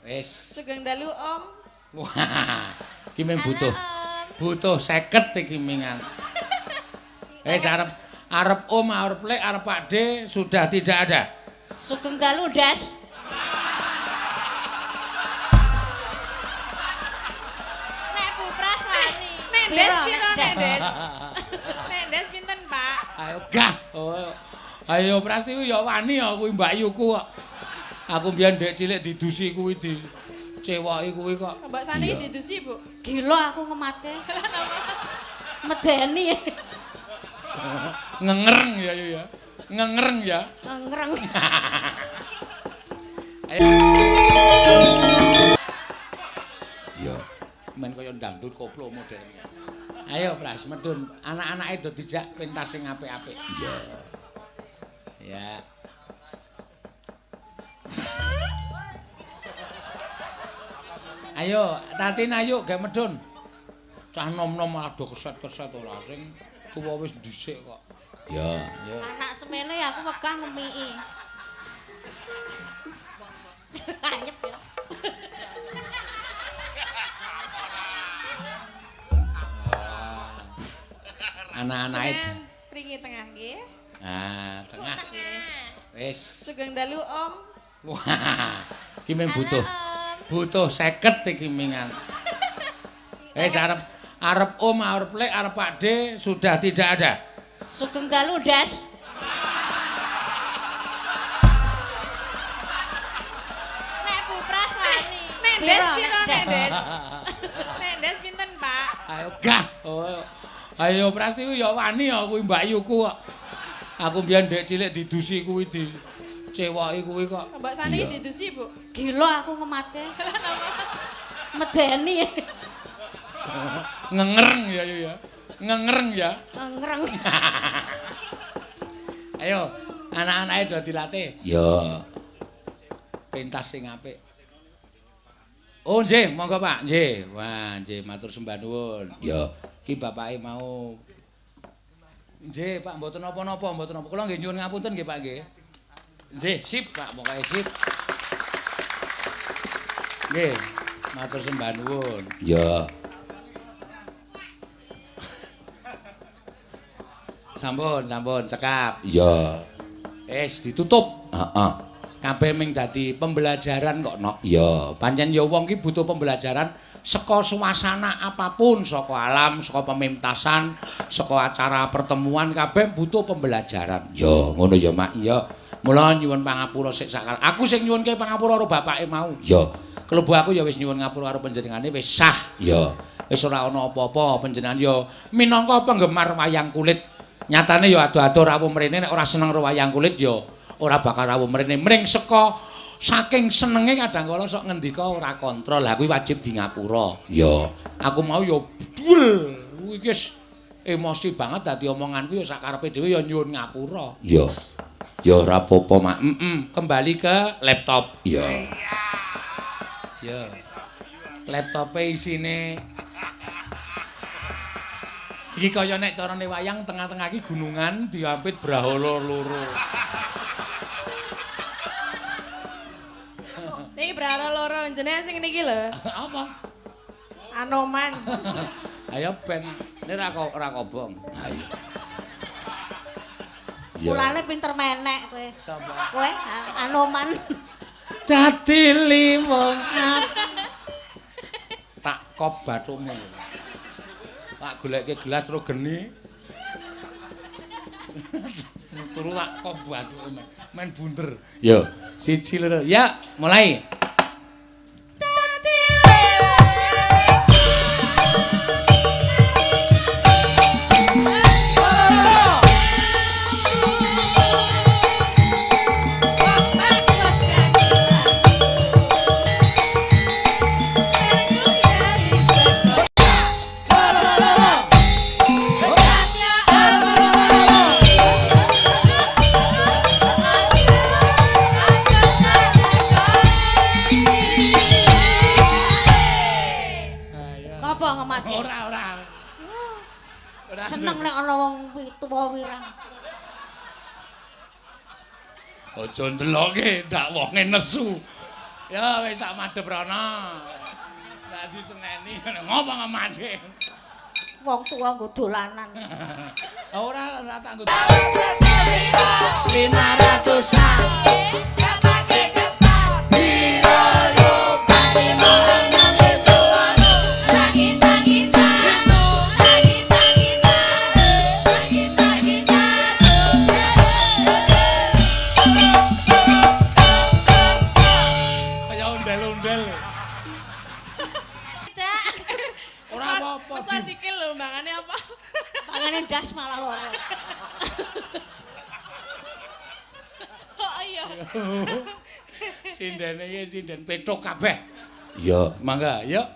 Wis. Sugeng dalu Om. Wah, iki mung Halo, butuh 50 iki mingan. Arep Om, arep Lek, arep Pakde sudah tidak ada. Sugeng dalu Das. Nek Bu Praswani. Nek Des pinten Nek Des? Nek Des pinten, Pak? Ayo gah. Oh. Ayo Prasti ya wani ya kuwi Mbak Yuku kok. Aku mbiyen ndek cilik didusi kuwi dicewoki kuwi kok. Mbak Sani didusi, Bu. Gila aku ngematke. Medeni. Ngengreng ya ya. Ngengreng ya. Ngereng. Ayo. Ya, men kaya dangdut koplo modern. Ayo Pras, medun. Anak-anake do dijak pentas sing apik-apik. Iya. Ya. Ayo, Tatin ayo gak medun. Cah nom-nom malah do keset-keset ora sing tuwa wis dhisik kok. Ya, ya. Anak semene aku wegah ngemiki. Anyep ya. Anak-anake. Pringi tengah nggih. Ah, tengah. Wis. Sugeng dalu Om. Wah, iki mung Halo, butuh 50 iki mingan. Arep Om, arep Lek, arep Pakde sudah tidak ada. Sugeng dalu Das. Nek Bu Praswani. Nek Des pinten Nek Des? Nek Des pinten, Pak? Ayo gah. Oh. Ayo Prasti ya wani ya kuwi Mbak Yuku kok. Aku mbiyen ndek cilik didusi kuwi dicewoki kuwi kok. Mbak Sani didusi, Bu. Gila aku ngematke. Medeni. Ngengreng ya ya. Ngengreng ya. Ngereng. Ayo, anak-anake do dilatih. Ya. Pentas sing apik. Oh nggih, monggo Pak. Nggih. Wah, nggih matur sembah nuwun. Ya, iki bapake mau. Nggih, Pak, mboten napa-napa, mboten napa. Kula nggih nyuwun ngapunten nggih, Pak nggih. Nggih, sip, Pak, pokoke sip. Nggih, matur sembah nuwun. Ya. Sampun, cekap. Ya. Ditutup. Heeh. Kabeh ming dadi pembelajaran kok, Nok. Ya, pancen ya wong ki butuh pembelajaran saka suasana apapun, saka alam, saka pementasan, saka acara pertemuan kabeh butuh pembelajaran. Ya, ngono ya, Mak. Ya. Mula nyuwun pangapura sik sakal. Aku sing nyuwunke pangapura karo bapake mau. Ya. Klebu aku ya wis nyuwun ngapura karo panjenengane wis sah. Ya. Wis ora ana apa-apa panjenengan ya minangka penggemar wayang kulit. Nyatane ya ado-ado rawuh mrene nek ora seneng karo wayang kulit ya ora bakal rawuh mrene. Mring saking senenge kadang-kala sok ngendika ora kontrol. Lah kuwi wajib di ngapura. Ya. Aku mau ya bedul. Kuwi wis emosi banget dadi omonganku ya sakarepe dhewe ya nyuwun ngapura. Ya. Ya ora apa-apa, Mak. Kembali ke laptop. Ya. Ya. Laptope isine iki kaya nek carane wayang tengah-tengah iki gunungan diampit brahala loro. Niki berara loro jenengan sing niki lho. Apa? Anoman. Ayo ben nek ora kobong. Ayo. Mulane pinter menek kowe. Sapa? Kowe Anoman. Dadi limong tak kop bathumu. Tak goleke gelas terus geni. Turu tak kop bathuke men bunder. Yo, siji loro. Ya, mulai. Ora. Seneng nek ana wong tuwa wirang. Aja ndeloke ndak wonge nesu. Ya wis tak madhep rono. Dadi seneni ngopo ngamane. Wong tuwa nggo dolanan. Ora tak nggo. Lima ratusan. Masa sikil lho mangane apa? Mangane das malah loro. Oh iya. Sindene iki sinden petuk kabeh. Iya, mangga, yuk.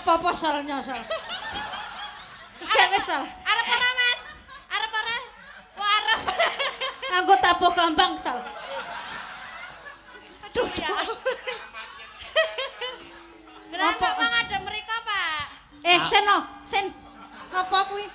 Apa-apa sal nyosol. Wis gak wis sal. Arep ora, Mas? Arep ora? Wah, arep. Nganggo tabuh gampang sal. Aduh ya. Kenapa Pak ngadep mriko, Pak? Seno, sen. Ngopo kuwi?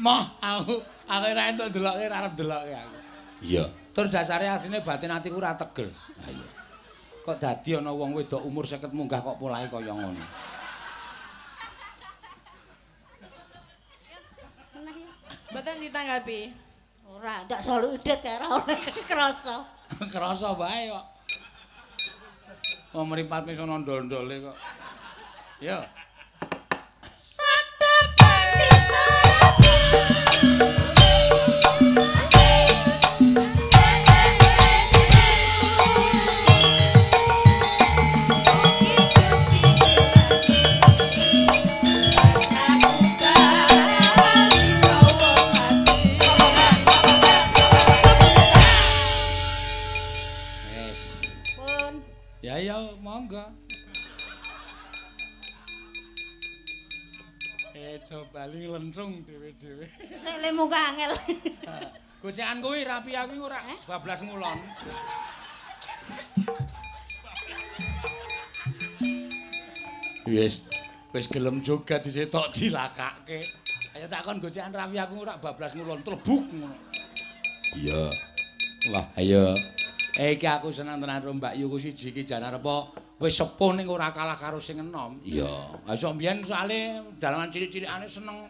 Moh, aku ora entuk deloke ora arep deloke aku. Iya. Tur dasare asline batin atiku ora tegel. Ha iya. Kok dadi ana wong wedok umur 50 munggah kok polahe kaya ngono. Mboten ditanggapi. Ora, ndak selalu udet kaya ora krasa. Krasa bae kok. Wong mripat wis ana ndol-ndole kok. Yo. Ya monggo. Do bali lentrung dhewe-dhewe. Sik le muka angel. Gocekan kuwi rapi aku ora bablas ngulon. Wis gelem joget dhisik tok cilakake. Ayo takon gocekan rapi aku ora bablas ngulon tlebuk ngono. Iya. Wah, ayo. Iki aku seneng tenan karo Mbak Yu ku siji iki jan arepa wis sepuh ning ora kalah karo sing enom. Iya. Ha iso mbiyen soalé dalaman cilik-cilikane seneng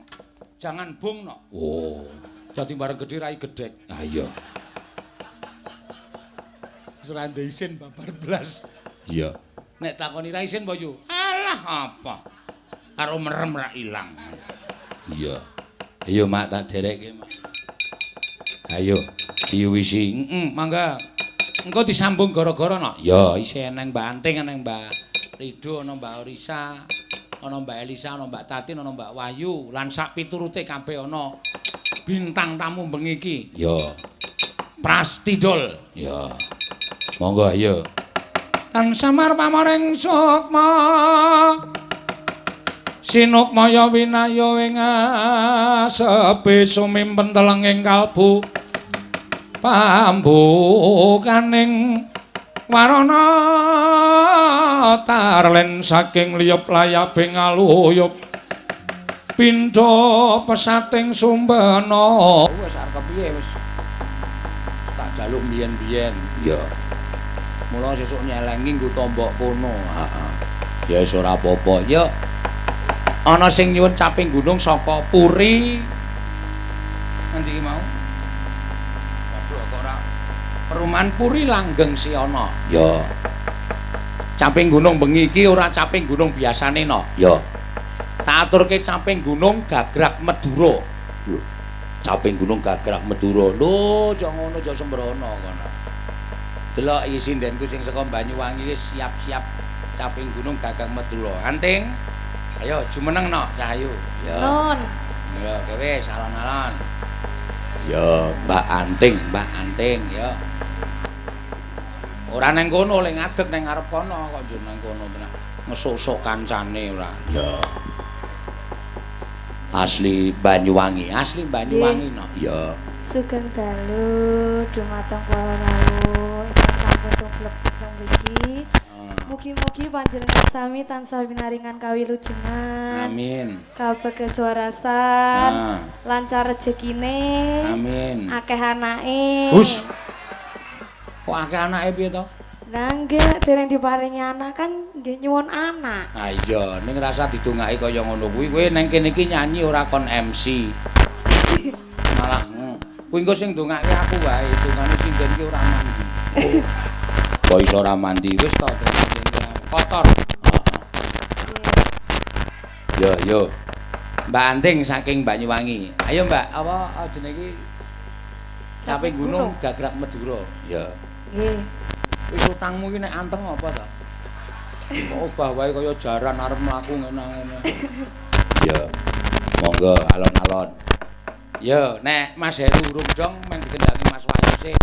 jangan bung no. Oh. Dadi bareng gedhe rai gedhek. Ah iya. Serande isin babar blas. Iya. Nek takoni ra isin apa Yu? Alah apa? Karo merem ra ilang. Iya. Ayo Mak tak derekke Mak. Ayo diwisi. Mangga. Engko disambung gara-gara no. Ya, isih eneng Mbak Anting, eneng Mbak Rido, ana Mbak Orisa, ana Mbak Elisa, ana Mbak Tatin, ana Mbak Wayu, lan sak piturute kabeh ana bintang tamu bengi iki. Ya. Prastidol. Ya. Monggo ayo. Kang Samar pamaring sukma. Sinukmaya winaya ing sepe sumimpen telenging kalbu. Pambukaning warana tarlen saking liyep layabing aluyup pindha pesating sumbana. Wis arep kepiye wis. Tak jaluk biyen-biyen. Ya. Mula sesuk nyelengi nggo tombok kono. Heeh. Ya wis ora apa-apa. Ya. Ana sing nyuwun caping gunung saka Puri. Endi iki mau? Waduh kok ora Perumahan Puri Langgeng si ana. Ya. Caping gunung bengi iki ora caping gunung biasane no. Ya. Tak aturke caping gunung Gagrak Madura. Lho. Caping gunung Gagrak Madura. Lho, aja ngono aja sembrono kono. Delok iki sindenku sing saka Banyuwangi wis siap-siap caping gunung Gagrak Madura. Anting. Ayo jumeneng no, Cahyu. Ya. Nun. Ya, wis alon-alon. Ya, Mbak Anting ya. Ora nang kono, le ngadeg nang ngarep kono kok njuk nang kono tenan. Ngesuk-suk kancane ora. Ya. Asli Banyuwangi no. Ya. Sugeng dalu dumateng para rawuh ingkang sampun tumplek teng mriki. Mugi-mugi panjenengan sami tansah pinaringan kawilujengan. Amin. Kabeges warasan. Lancar rejekine. Amin. Akeh anake. Hus. Kok akeh anake piye to? Lah nggih nek dereng diparingi anak kan nggih nyuwun anak. Ah iya, ning rasa didongaki kaya ngono kuwi. Kowe nang kene iki nyanyi ora kon MC. Malah kuwi engko sing ndongake aku wae, dongane sinden ki ora mandi. Kok iso ora mandi wis to kotor. Yo. Mbak Anting saking Banyuwangi. Ayo Mbak, apa jenenge iki? Caping gunung Gagrak Madura. Ya. Nggih. Wis utangmu iki nek anteng apa to? Kok obah wae kaya jaran arep mlaku ngene-ngene. Ya. Monggo alon-alon. Yo, nek Mas Heru urung dong men dikendaki Mas Wayu sih.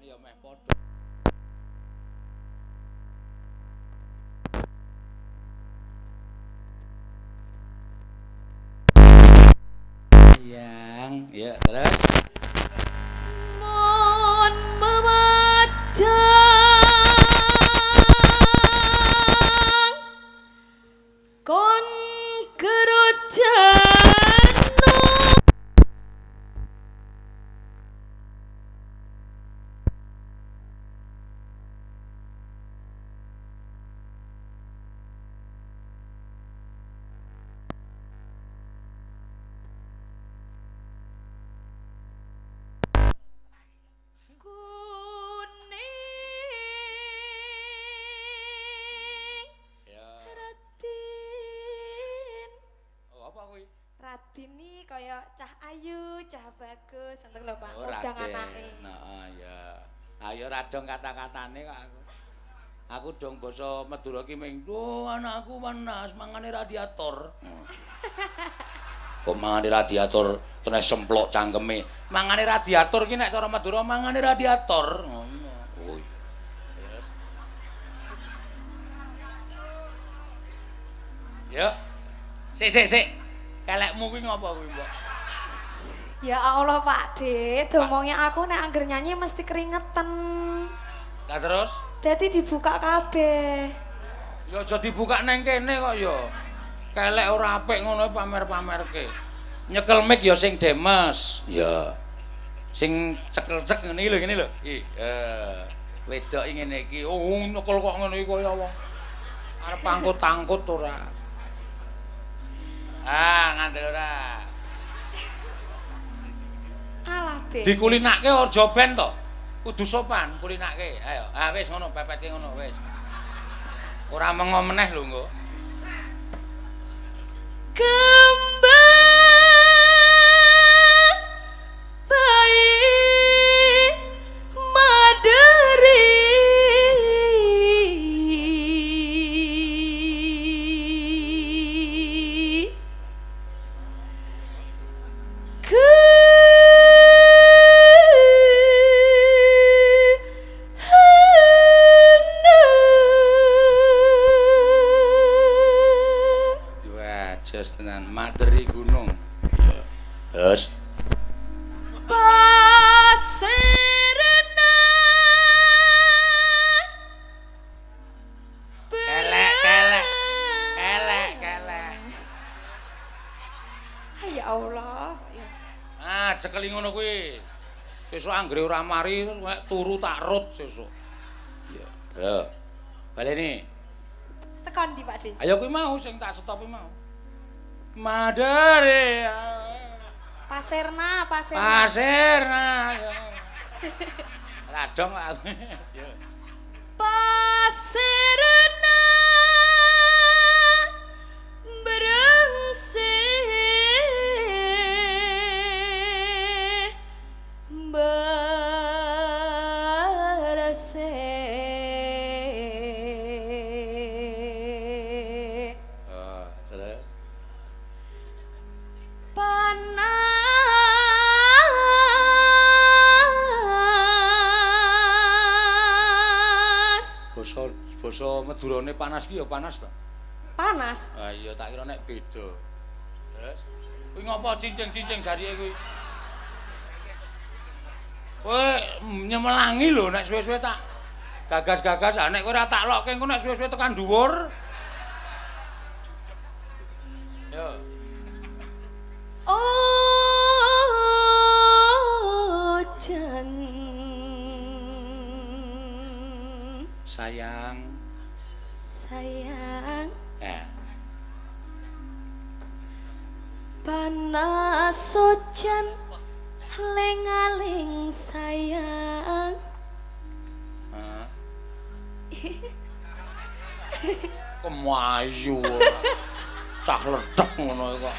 Ya meh padha. Yang, ya terus. Mon memajang kon kerojan. Radini kaya cah ayu, cah bagus, untuk lho Pak, udang anake. Nah, ya. Ayo radong kata-katane kok aku. Aku dong basa Madura ki ming, "Duh, anakku panas, mangane radiator." Kok mangane radiator tenes semplok cangkeme. Mangane radiator ki nek cara Madura mangane radiator. Ngono. Oh. Yes. Ya. Sik. Kelekmu kuwi ngopo kuwi, Mbok? Ya Allah, Pak De, domongnya aku nek angger nyanyi mesti keringetan. Lah terus? Dadi dibuka kabeh. Ya aja dibuka nang kene kok ya. Kelek ora apik ngono pamer-pamerke. Nyekel mic ya sing demes. Ya. Sing cekel-cek ngene lho. Wedok ngene iki. Oh, nyekel kok ngono iki kaya wong arep angkut-angkut ora. Ngandel ora. Alah, Be. Dikulinake aja ben to. Kudu sopan kulinake. Ayo. Wis ngono pepetke ngono wis. Ora mengo meneh lho engko. Kembang cekeli ngono kuwi. Sesuk anggere ora mari turu tak rut sesuk. Iya. Lho. Baleni. Sekon di Pak De. Ayo kuwi mau sing tak stopi mau. Madare. Pasirna. Pasirna. Radong aku. Yo. Pasirna berengse berase Terus panas basa Madurane panas ki ya panas to. Panas. Ah iya tak kira nek beda. Terus kuwi ngopo cincing-cincing jarike kuwi? Kowe nyemelangi lho nek suwe-suwe tak gagas-gagas nek kowe ora tak lokke engko nek suwe-suwe tekan dhuwur. Yo. Jan Sayang. Panas sojan lengaling sayang. Kemayu. Cah ledek ngono kok.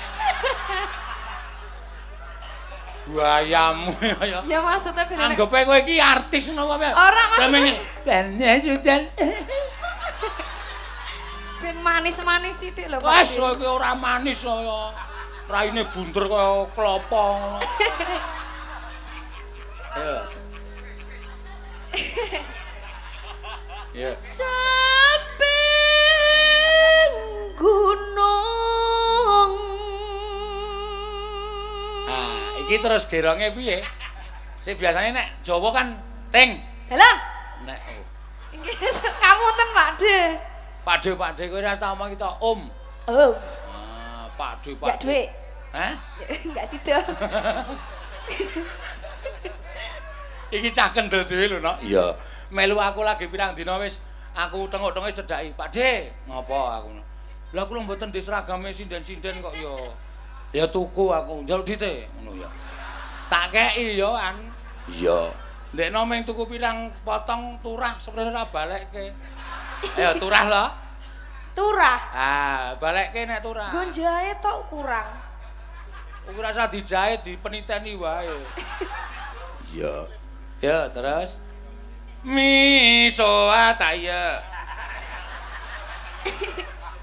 Buayamu ya. Ya maksudnya bener. Anggepe kowe iki artis napa wae? Ora maksudnya. Ben sudan. Ben manis-manis sithik lho Pak. Wes kowe iki ora manis kaya raine bunder kaya klopo ngono. Yo. Yo. Samping gunung. Ah, iki terus geronge piye? Sing biasane nek Jawa kan ting. Dalam. Nek Inggih kamunten Pak De. Pak De kowe ora tau omong kita Om. Oh. Ah, Pak De. Enggak duit. Hah? Enggak sida. Iki cah kendel dhewe lho, Nok. Iya. Melu aku lagi pirang dina wis aku tengok-tengok cedhaki. Pak De, ngopo aku? Lah kula mboten di seragame sinden-sinden kok ya. Ya tuku aku, njaluk dite ngono ya. Tak kei ya an. Iya. Ndekno ming tuku pirang potong turah sebenarnya ora balekke. Ayo turah lho. Turah. Ah, balekke nek turah. Nggon jahit tok kurang. Ora usah dijahit, dipeniteni wae. Iya. Ya, terus misoa taya.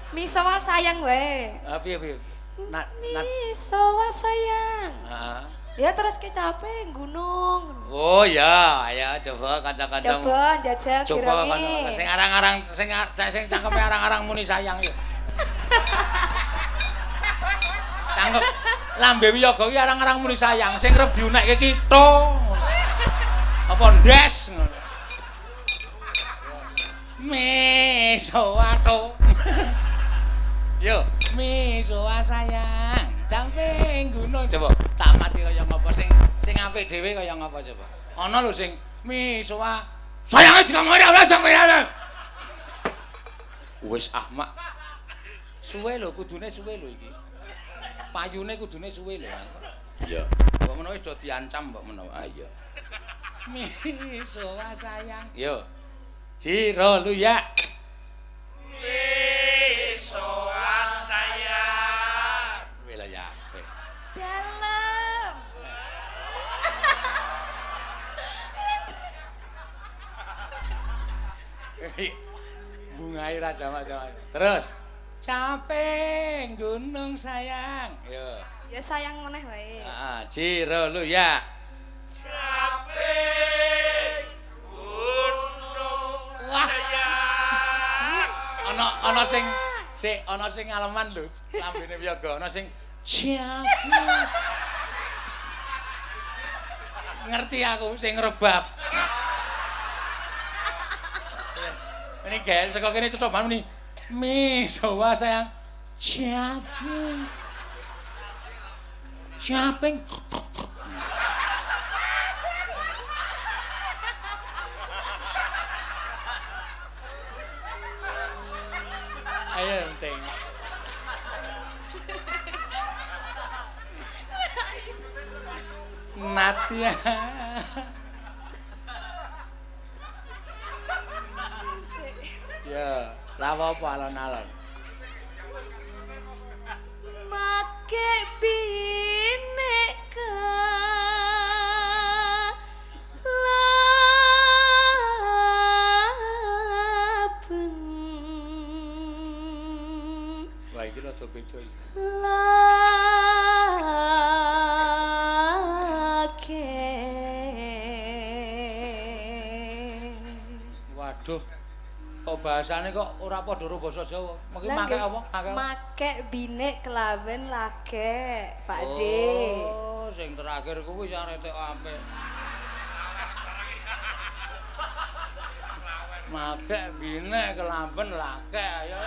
Misowa sayang wae. Ah, piye? Misowa sayang. Heeh. Ya terus kecape gunung. Oh ya, ayo coba kanca-kanca. Coba jajal Coba kirane. kan sing arang-arang sing cangkeme arang-arang muni sayang ya. Cangkem lambe wiyaga ki arang-arang muni sayang, sing rep diunekke ki to. Apa ndes ngono. Misoa to. Yo, misoa sayang, camping gunung. Coba tak mati kaya ngapa sing apik dhewe kaya ngapa coba. Ana lho sing misoa sayange dikamane ora sampeyan. Wis Mak. Suwe lho, kudune suwe lho iki. Payune kudune suwe lho. Iya. Kok menawa wis do diancam kok menawa. Ah iya. Misoa sayang. Yo. Jiro lu ya. Misoa sayang. Wela ya. Dalam. Bungai ra jamak-jamak. Terus capek gunung sayang. Yo. Ya sayang meneh wae. Heeh, Jiro lu ya. Capek gunung sayang. Ana sing aleman lho, lambene wiyaga. Ana sing capek. Ngerti aku sing rebab. Ini gawe saka kene cethoban muni. Misowa sayang. Capek. Capek. Ya. Ya, ra apa alon-alon. Make binek kelaben. Wah, iki rada beda iki. Waduh. Kok bahasane kok ora padha karo basa Jawa. Mengki make apa? Make binek kelaben lage, Pakde. Oh, sing terakhir kuwi sarete apik. Make binek kelaben lage ayo.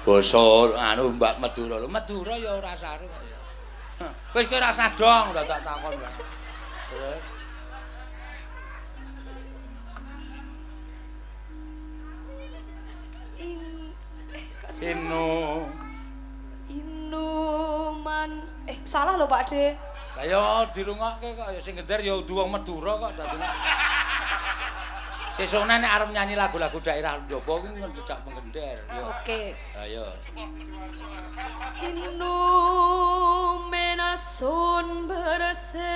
Basa anu Mbak Madura lho. Madura ya ora saru kok ya. Wis kowe ora sadong ora tak takon wae. Wis. Inuman salah lho Pak De. Lah ya dirungokke kok ya sing gender ya udu wong Madura kok dadine. Sesukne nek arep nyanyi lagu-lagu daerah Njaba kuwi ngejak penggender ya. Oke. Ayo. Inumenasun berse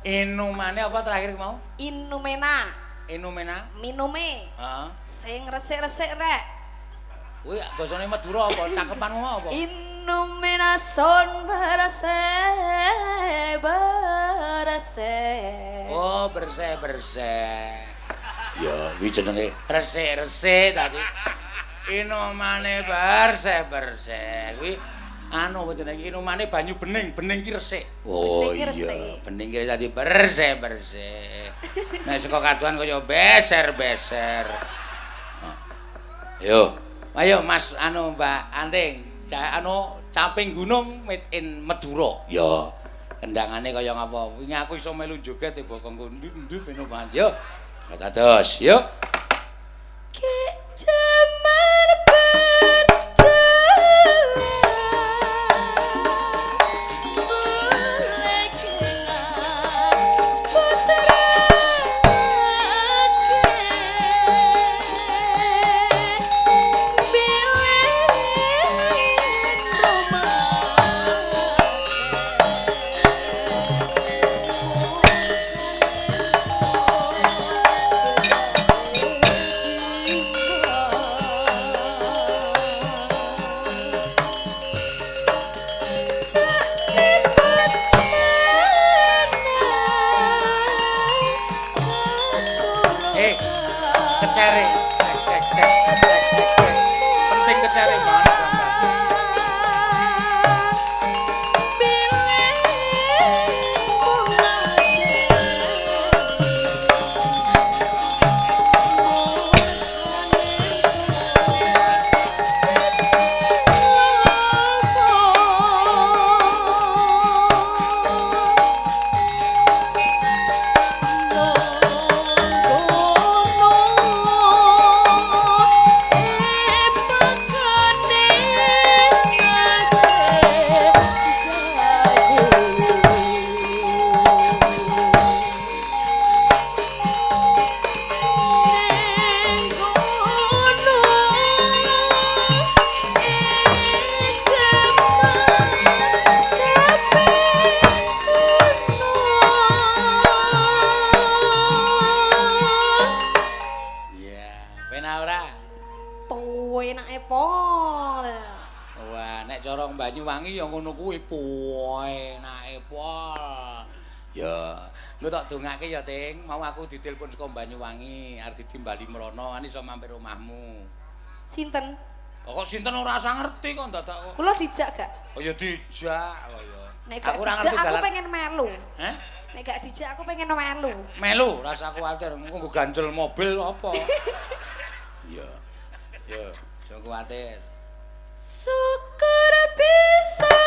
Inumane apa terakhir mau? Inumena. Inumena? Minume. Heeh. Sing resik-resik rek. Kuwi basane Madura apa? Cakepanmu apa? Inumena son berse. Oh, berse. Ya, kuwi jenenge resik-resik tadi. Inumane berse. Kuwi anu jenenge inumane banyu bening ki resik. Oh iya, bening ki dadi berse. Nek saka kaduan kaya beser. Yo, ayo Mas anu Mbak Anting, anu Caping Gunung made in Madura. Ya, kendangane kaya ngapa? Wingi aku iso melu joget e bokong ndi peno banget. Yo, kata dos, yuk. Ki jaman penting kecere banget. Banyuwangi ya ngono kuwi enake pol. Ya, engko tak dongake ya, Ting. Mau aku ditelepon saka Banyuwangi arep ditimbali mrono, ani iso mampir omahmu. Sinten? Oh, kok sinten ora usah ngerti kok dadak kok. Kula dijak gak? Oh ya dijak kok ya. Nek gak dijak aku pengen melu. Heh? Nek gak dijak aku pengen melu. Melu, rasa kuwatir engko nggo ganjel mobil apa. Iya. Ya, aja kuwatir. Syukur bisa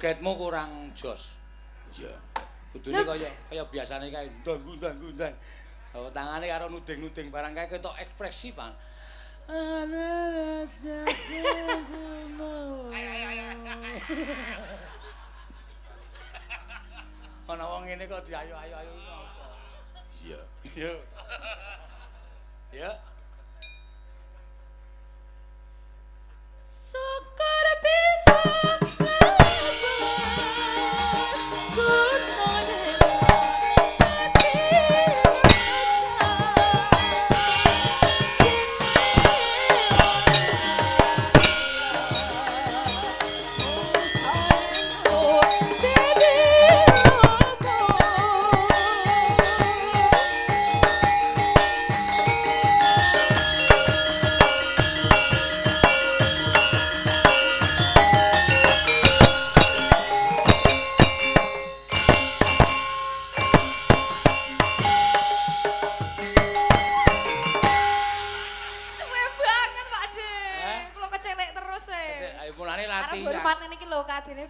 jogetmu kurang jos. Iya. Kudune kaya biasane kae ndang-ndang. Oh, tangane karo nuding-nuding barang kae ketok ekspresi, Pak. Ana wong ngene kok diayu-ayu apa? Iya. Iya. Ya. Syukur bisa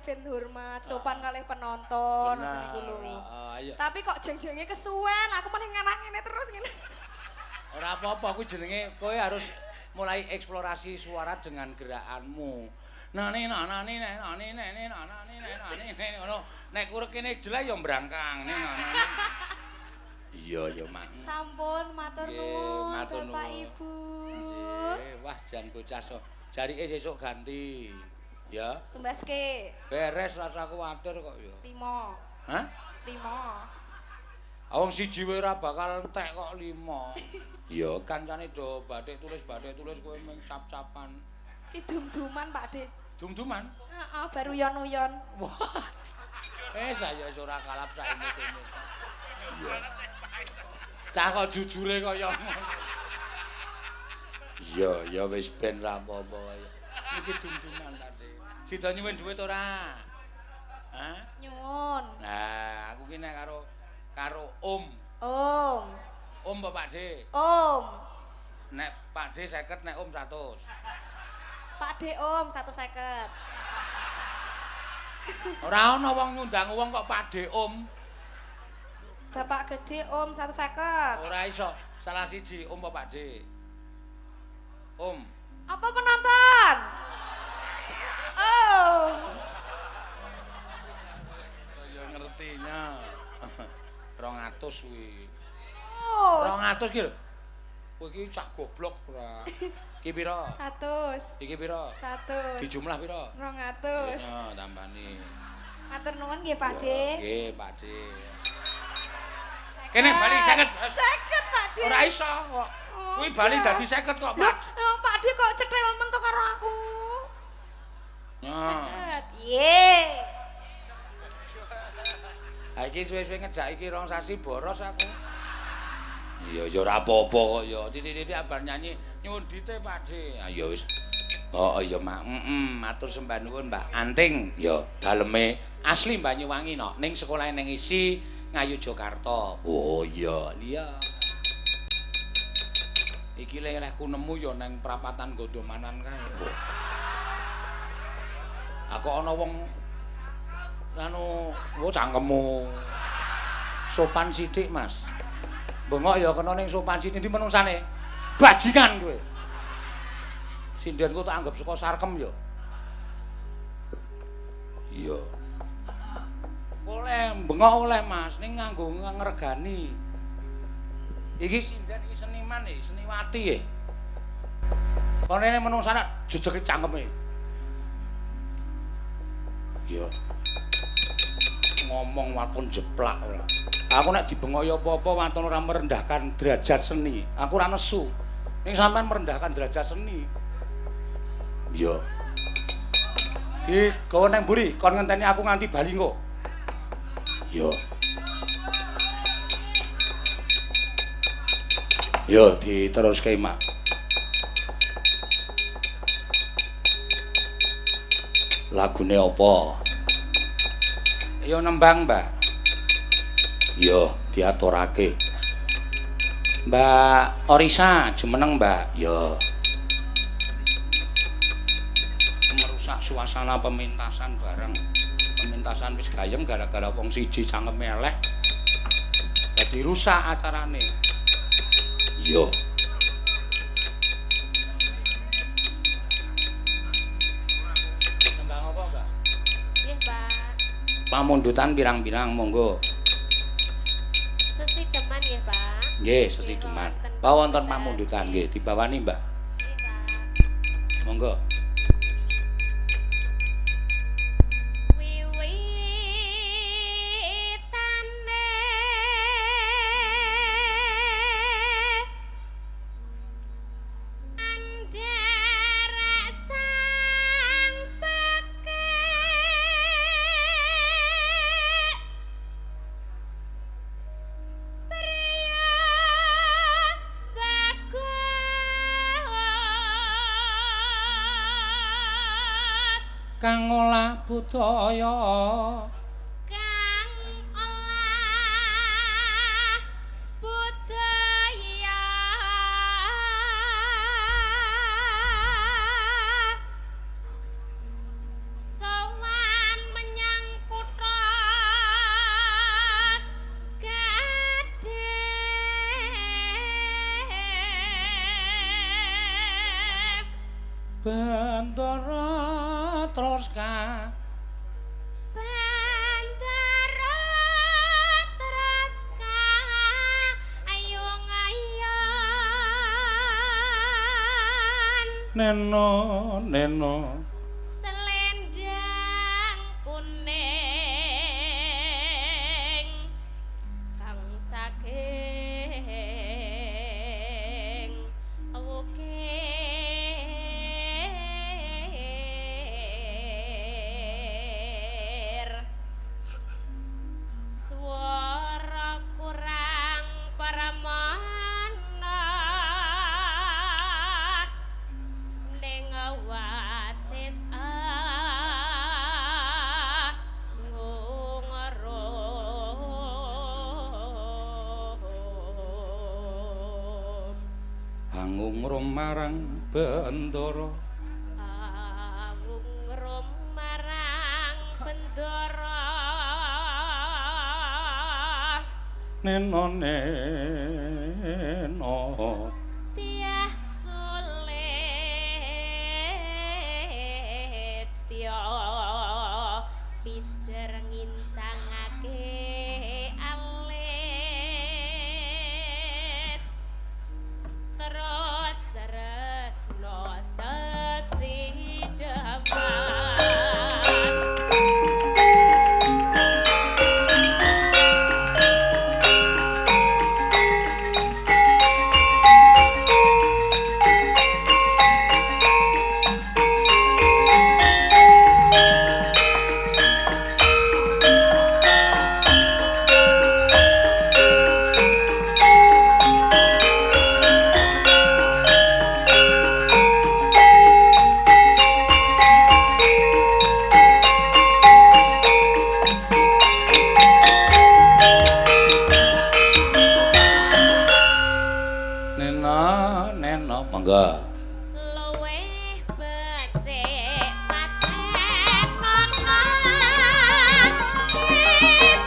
ben hormat, sopan kalih penonton niku lho. Tapi kok jeng-jenge kesuwen, aku malah ngene terus ngene. Ora apa-apa, kuwi jenenge kowe harus mulai eksplorasi suara dengan gerakanmu. Nani ngono. Nek kurek kene jelek ya mbrangkang. Iya ya, Mak. Sampun matur nuwun Bapak Ibu. Nggih, wah jan bocah so. Jarike sesuk ganti. Ya. Tumbaske. Beres rasa kuwatir kok ya. 5. Hah? 5. Wong siji wae ora bakal entek kok 5. Ya kancane do bathik tulis kowe mung cap-capan. Ki dum-duman, Pak De. Dum-duman? Heeh, baru uyon-uyon. Wah. Saya ora kalap saiki kene. Iya. Cah kok jujure kaya ngono. Iya, ya wis ben ra apa-apa wae. Iki dum-duman ta, Dik. Sida nyuwun dhuwit ora? Hah? Nyuwun. Nah, aku ki nek karo Om. Om. Om apa Pak De? Om. Nek Pak De 50, nek Om 100. Pak De Om 150. Ora ana wong ngundang wong kok Pak De Om. Bapak gede Om 150. Ora iso. Salah siji Om apa Pak De? Om. Apa penonton? Oh. Ya ngertinya. 200 kuwi. Oh. 200 ki lho. Kowe iki cah goblok ora. Iki pira? 100. Iki pira? 100. Dijumlah pira? 200. Heeh, tambani. Matur nuwun nggih Pak De. Nggih, Pak De. Kene bali 50. 50 Pak De. Ora iso kok. Kuwi bali dadi 50 kok, Pak. Lho, Pak De kok cekel mentok karo aku. Nah. 50. Ye. Ha iki suwe-suwe ngejak iki rong sasi boros aku. Iya ya ora apa-apa kok ya. Titik-titik abar nyanyi nyuwun dite Pak De. Ah ya wis. Oh iya Mak. Matur sembah nuwun Mbak Anting. Ya daleme asli Banyuwangi no. Ning sekolah ning isi Ngayu Jakarta. Oh iya. Iya. Iki lelehku nemu ya nang prapatan Gondomanan kae. Aku ana wong anu cangkemmu sopan sithik Mas. Bengok ya kena ning sopan sithik ndi menungsane. Bajingan kowe. Sindenku tak anggap saka sarkem ya. Iya. Oleh bengok oleh Mas ning nganggo ngregani. Iki sinden iki seniman iki, seniwati e. Konene menungsane jejeg cangkeme. Iya. Ngomong watun jeplak ora. Aku nek dibengoki apa-apa watun ora merendahkan derajat seni. Aku ora nesu. Ning sampean merendahkan derajat seni. Iya. Di gawa nang mburi kon ngenteni aku nganti bali engko. Iya. Yo diteruske Mak. Lagune apa? Yo nembang, Mbak. Yo diaturake. Mbak Orisa jumeneng, Mbak. Yo. Merusak suasana pementasan bareng. pementasan wis gayeng gara-gara wong siji cangkeme elek. Dadi rusak acarane. Iya. Tembang apa, Mbak? Nggih, Pak. Pamundutan pirang-pirang monggo. Sesideman nggih, Pak. Nggih, sesideman. Pawonten pamundutan nggih dibawani, Mbak. Nggih, Pak. Monggo. Kang olah budaya Kang olah budaya sowan menyang kutha Gadhing Bantara terus ka Bantara terus ka ayung-ayun neno selendang kuning kang saking wukir swara kurang paramana ning oasis Anggung rum marang bendara Anggung rum marang bendara neno neno Tiah Sulistya pijer ngincangake alis terus no sesideman neno monggo luweh becik paten nono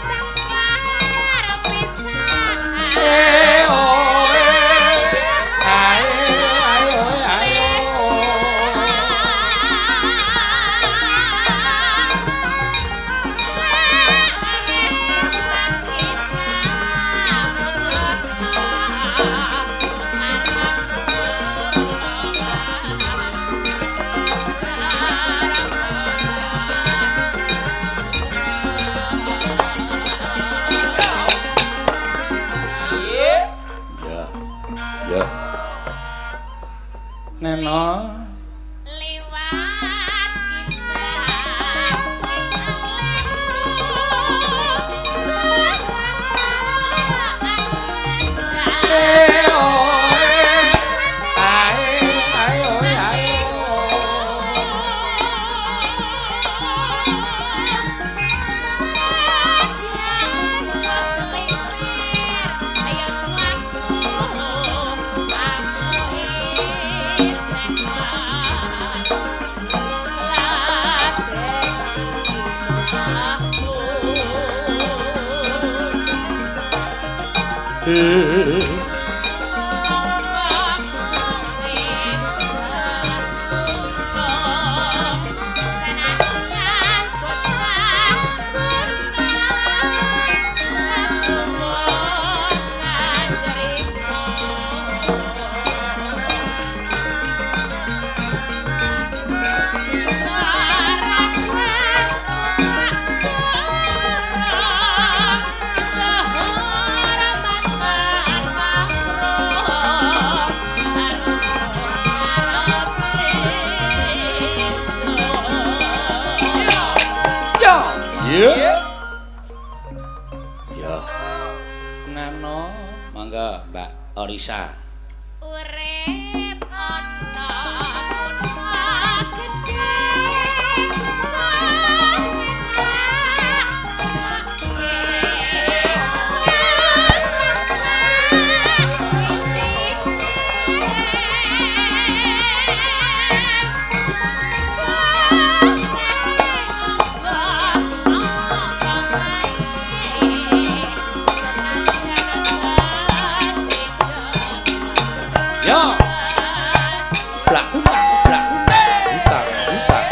sempar pisan ya neno liwat Ayo Ya. Nano, mangga Mbak Orisa. Urip ana kutha gedhe Ya. Blak utak, blak utak, utak.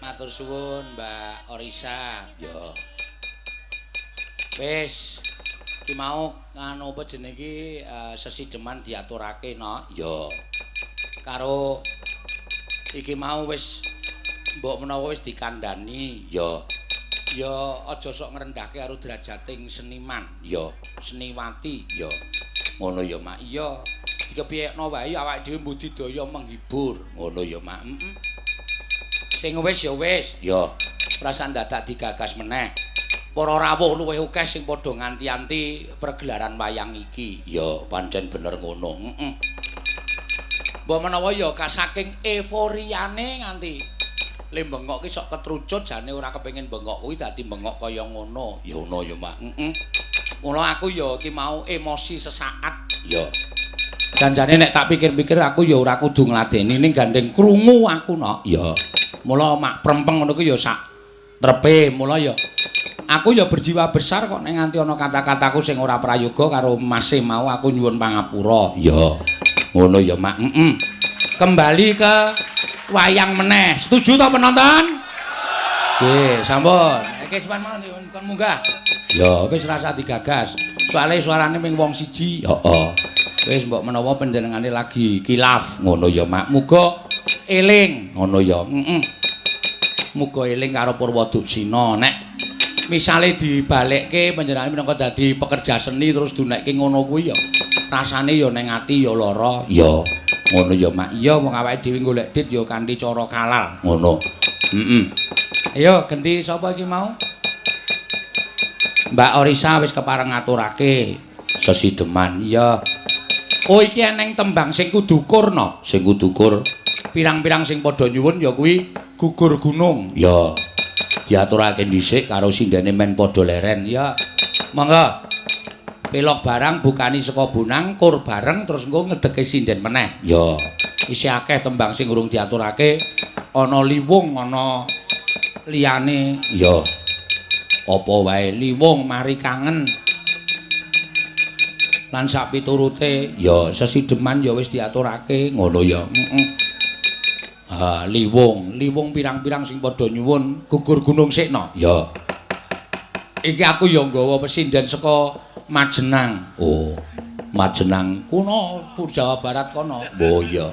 Matur suwun Mbak Orisa. Ya. Wis iki mau nganu apa jenenge iki sesideman diaturake no. Ya. Karo iki mau wis mbok menawa wis dikandhani ya. Ya aja sok ngrendahke karo derajating seniman. Ya, seniwati ya. Ngono ya Mak. Iya. Dikepiyekno wae awake dhewe mbudidaya menghibur. Ngono ya Mak. Sing wis ya wis. Ya. Perasaan dadak digagas meneh. Para rawuh luwih akeh sing padha nganti-anti pergelaran wayang iki. Ya, pancen bener ngono. Mbok menawa ya saking euforiane nganti le bengok ki sok ketrucut jane ora kepengin bengok kuwi dadi bengok kaya ngono. Ya ngono ya Mak. Mula aku ya ki mau emosi sesaat. Ya. Janjane nek tak pikir-pikir aku ya ora kudu ngladeni ning gandeng krungu aku no. Ya. Mula mak prempeng ngono ku ya sak trepe. Mula ya aku ya berjiwa besar kok nek nganti ana kata-kataku sing ora prayoga karo Mase mau aku nyuwun pangapura. Ya. Ngono ya Mak. Kembali ke wayang meneh. Setuju to penonton? Nggih, sampun. Iki sampean mau kon munggah. Ya, wis rasa digagas. Soale suarane ming wong siji. Heeh. Wis mbok menawa panjenengane lagi kilaf ngono ya Mak. Muga eling ngono ya. Muga eling karo Purwoduksina nek misale dibalekke panjenengane minangka dadi pekerja seni terus dunekke ngono kuwi ya rasane ya ning ati ya lara. Ya ngono ya Mak. Iya wong awake dhewe golek dit ya kanthi cara halal ngono. Ayo ganti sapa iki mau? Mbak Orisa wis kepareng ngaturake sesideman. Iya. Oh iki eneng tembang sing kudu kur no. Sing kudu kur. Pirang-pirang sing padha nyuwun ya kuwi gugur gunung. Ya. Diaturake dhisik karo sindene men padha leren. Ya. Monggo. Pelok barang bukani saka Bonang, kur bareng terus engko ngedeke sinden meneh. Ya. Isih akeh tembang sing urung diaturake. Ana liwung, ana liyane. Ya. Apa wae liwung mari kangen. Lan sak piturute ya sesideman ya wis diaturake ngono ya. Liwung pirang-pirang sing padha nyuwun gugur gunung sikno. Ya. Iki aku ya nggawa pesinden saka Majenang. Oh, Majenang kuno Jawa Barat kono. Oh iya.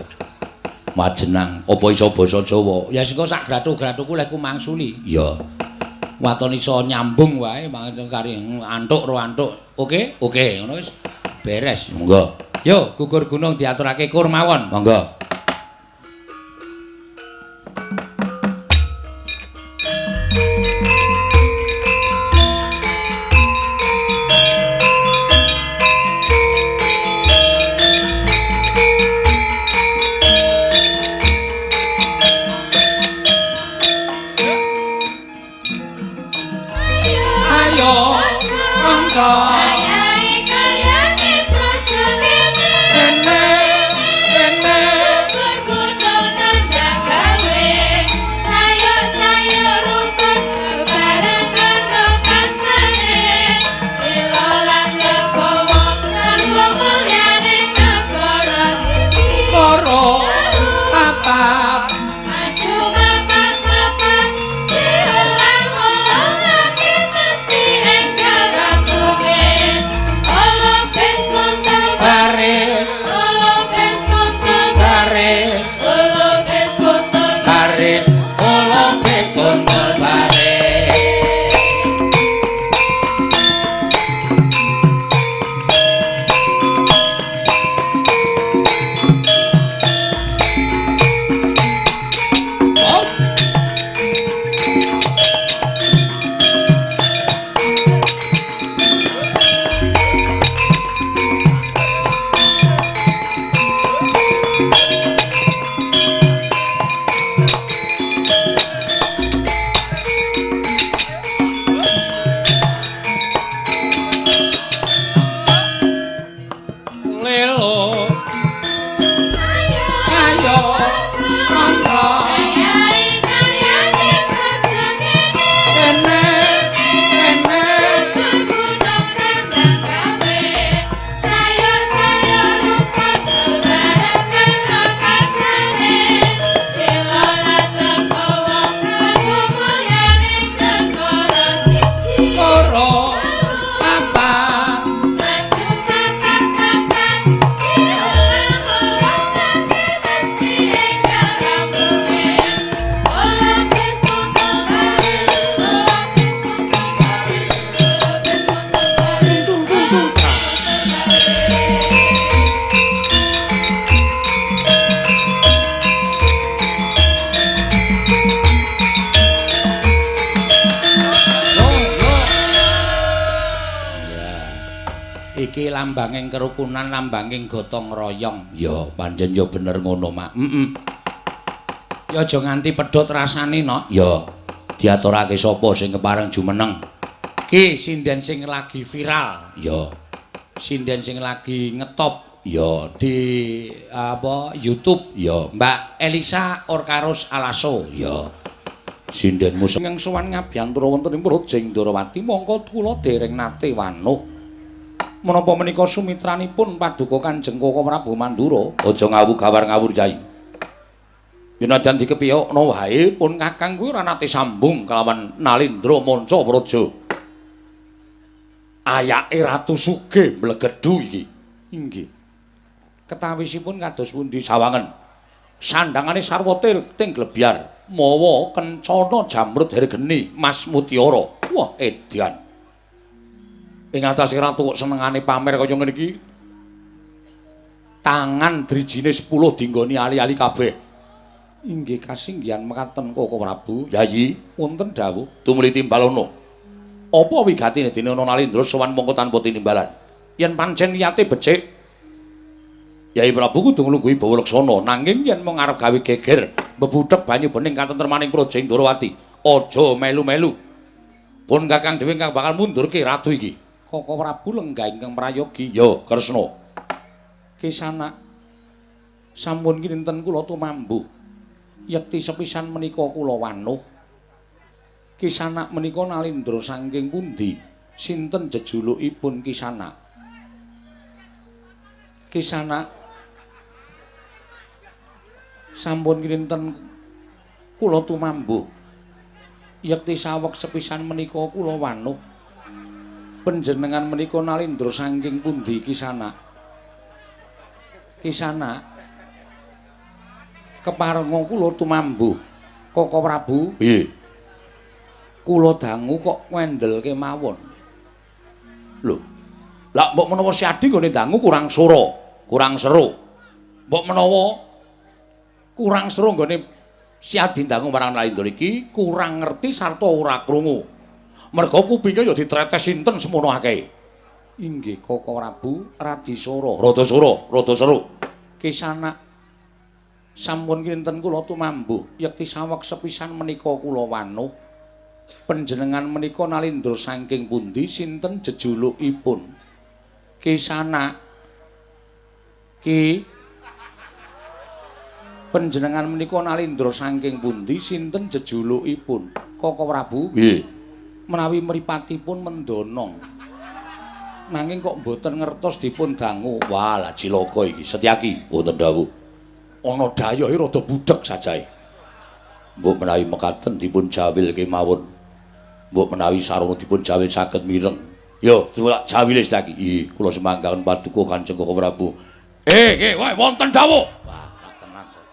Majenang apa iso basa Jawa? Ya sing sak grathuk-grathukku lek ku mangsuli. Ya. Waton iso nyambung wae kari antuk ro antuk. Oke, ngono wis. Beres, monggo. Yo, gugur gunung diaturake kur mawon, monggo. Ayo, kanca. Iki lambanging kerukunan, lambanging gotong royong. Ya, pancen ya bener ngono, Mak. Ya aja nganti pedhot rasane, no. Ya, diaturake sapa sing kepareng jumeneng. Ki sinden sing lagi viral. Ya. Sinden sing lagi ngetop. Ya, di YouTube. Ya, Mbak Elisa Orkaros Alaso. Ya. Sindenmu sing sowan ngabiyantura wonten ing Projeng Ndorowati mongko kula dereng nate wanuh. Menapa menika sumitranipun paduka Kanjeng Koko Prabu Mandura aja ngawur-gawar Yai. Yenadyan dikepiyokna wae pun Kakang kuwi ora nate sambung kelawan Nalindra Manca Praja. Ayake Ratu Sugih mblegedhu iki. Inggih. Ketawisipun kados pundi sawangen. Sandhangane sarwate ting glebyar mawa kencana jamrut hergeni Mas Mutiara. Wah, edan. Ing atase ratu kok senengane pamer kaya ngene iki. Tangan drijine 10 dinggoni ali-ali kabeh. Inggih kasinggihan mekaten Koko Prabu. Yayi, wonten dawuh tumuli timbalono. Apa wigatine dene ana Nalindra sowan mongko tanpa tinimbalan? Yen pancen niyate becik, Yai Prabu kudu nglungguhi Bawalaksana, nanging yen mung arep gawe geger, mbebudhek banyu bening katentremaning Projeng Ndorowati, aja melu-melu. Pun Kakang dhewe kang bakal mundurke ratu iki. Koko Prabu lenggah ingkang prayogi. Ya, Kresna. Kisana sampun kinten kula tumambuh. Yekti sepisan menika kula wanuh. Kisana menika Nalindra saking pundi? Sinten jejulukipun Kisana? Kisana sampun kinten kula tumambuh. Yekti saweg sepisan menika kula wanuh. Panjenengan menika Nalindra saking pundi Kisana? Kisana keparenga kula tumambuh. Koko Prabu. Piye? Kula dangu kok ngendelke mawon. Lho. Lah mbok menawa si Adi nggone dangu kurang sura, kurang seru. Mbok menawa kurang seru nggone si Adi dangu marang Nalindra iki kurang ngerti sarta ora krungu. Merga kupinge ya ditretes sinten semono akeh. Inggih Koko Prabu, radi sura, rada seru. Kisana sampun kinten kula tumambuh, yekti saweg sepisan menika kula wanuh. Panjenengan menika Nalindra saking pundi? Sinten jejulukipun? Kisana. Ki panjenengan menika Nalindra saking pundi? Sinten jejulukipun? Koko Prabu. Nggih. Menawi mripatipun mendana. Nanging kok mboten ngertos dipun dangu. Wah, lah cilaka iki. Setyaki wonten dawuh. Ana dayohe rada budhek sajae. Mbok menawi mekaten dipun jawil kemawon. Mbok menawi sarana dipun jawil saged mireng. Yo, jawil Setyaki. Ih, kula semanggaken paduka Kanjeng Koko Prabu. Nggih, wae wonten dawuh. Wah, tenan kok.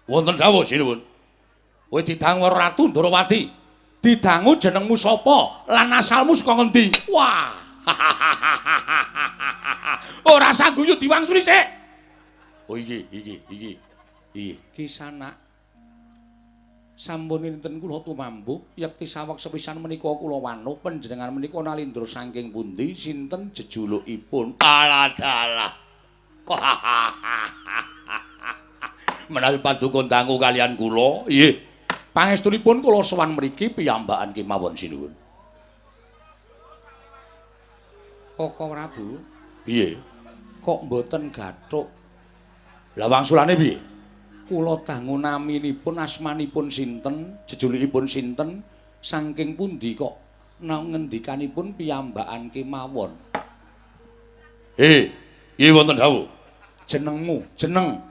Wonten dawuh sinuwun. Kowe didangu Ratu Ndorowati. Didangu jenengmu sapa lan asalmu saka ngendi? Wah. Ora sangguyu diwangsuli sik. Oh iki. Kisana. Sampun kinten kula tumambuh, yekti saweg sepisan menika kula wanuh, panjenengan menika Nalindra saking pundi? Sinten jejulukipun? Alah. Menawi paduka dangu kalian kula, nggih. Pangestunipun kula sowan mriki piyambakan kemawon sinuwun. Koko Prabu, piye? Kok mboten gathuk? Lah wangsulane piye? Kula dangu naminipun, asmanipun sinten, jejulukipun sinten, saking pundi kok ngendikanipun piyambakan kemawon. Piye wonten dawuh? Jenengmu, jeneng.